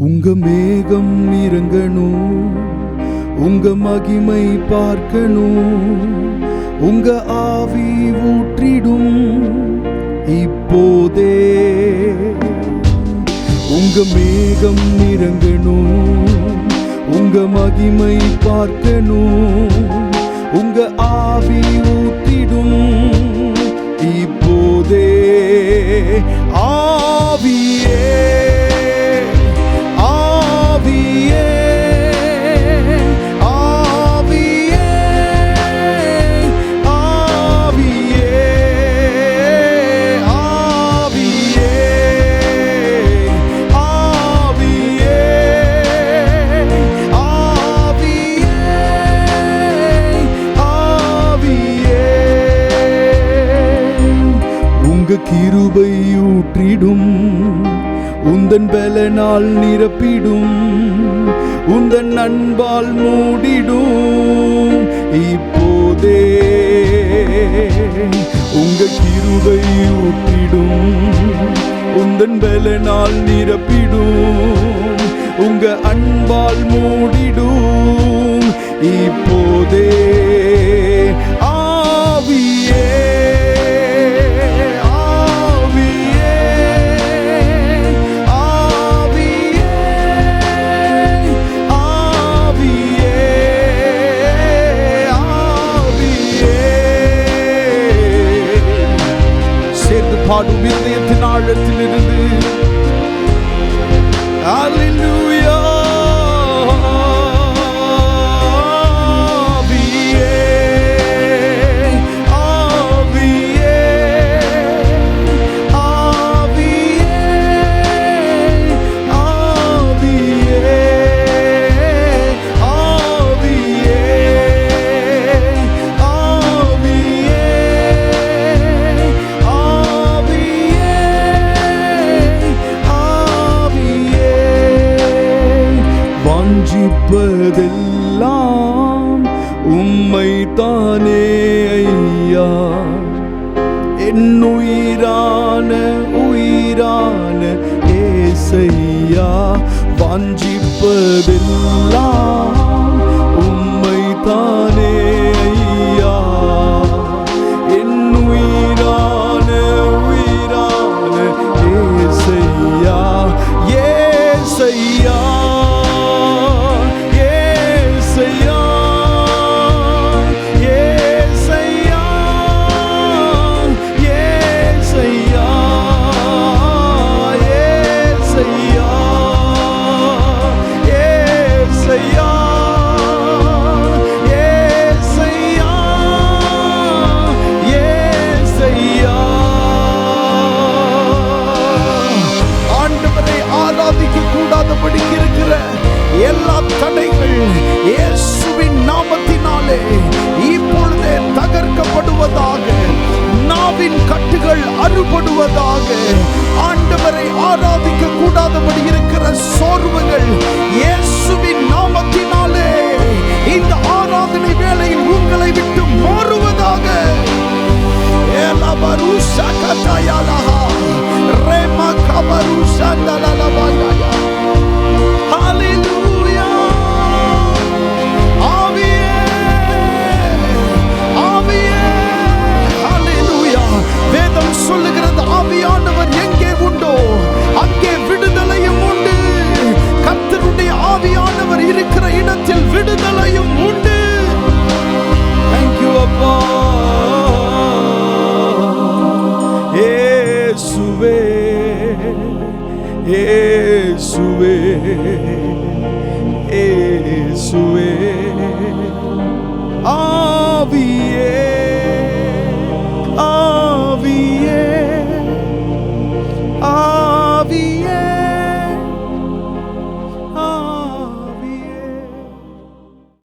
உங்க மேகம் இறங்கணும், உங்க மகிமை பார்க்கணும், உங்க ஆவி ஊற்றிடும் இப்போதே. உங்க மேகம் இறங்கணும், உங்க மகிமை பார்க்கணும், உங்க ஆவி ஊற்றிடும் இப்போதே. ஆவியே ஆவியே ஆவியே ஆவியே ஆவியே ஆவியே ஆவியே ஆவியே உங்க கிருபை ஊற்றிடும், உந்தன் பலனால் நிரப்பிடும், உந்தன் அன்பால் மூடிடும் இப்போதே. உங்க கிருபை ஊற்றிடும், உந்தன் பலனால் நிரப்பிடும், உங்க அன்பால் மூடிடும் இப்போதே. ஆவியே பாடும் இதயத்தின் ஆழத்திலிருந்து அல்லேலூயா. ஆவியே ஆவியே ஆவியே ஆவியே வாஞ்சிப்பதெல்லாம் உம்மை தானே ஐயா, என் உயிரான உயிரான ஏசையா. வாஞ்சிப்பதெல்லாம் உம்மை தானே ஐயா, என் உயிரான உயிரான ஏசையா. ஏசையா எல்லா தடைகள் இயேசுவின் நாமத்தினாலே இப்பொழுதே தகர்க்கப்படுவதாக, நாவின் கட்டுகள் அறுபடுவதாக. ஆண்டவரை ஆராதிக்க கூடாதபடி இருக்கிற சோர்வுகள் இயேசுவின் நாமத்தினாலே இந்த ஆராதனை வேளையில் உங்களை விட்டு மாறுவதாக. வேதம் சொல்லுகிறது, ஆவியானவர் எங்கே உண்டோ அங்கே விடுதலையும் உண்டு. கர்த்தருடைய ஆவியானவர் இருக்கிற இடத்தில் விடுதலையும் உண்டு. Thank you அப்பா. இயேசுவே இயேசுவே இயேசுவே.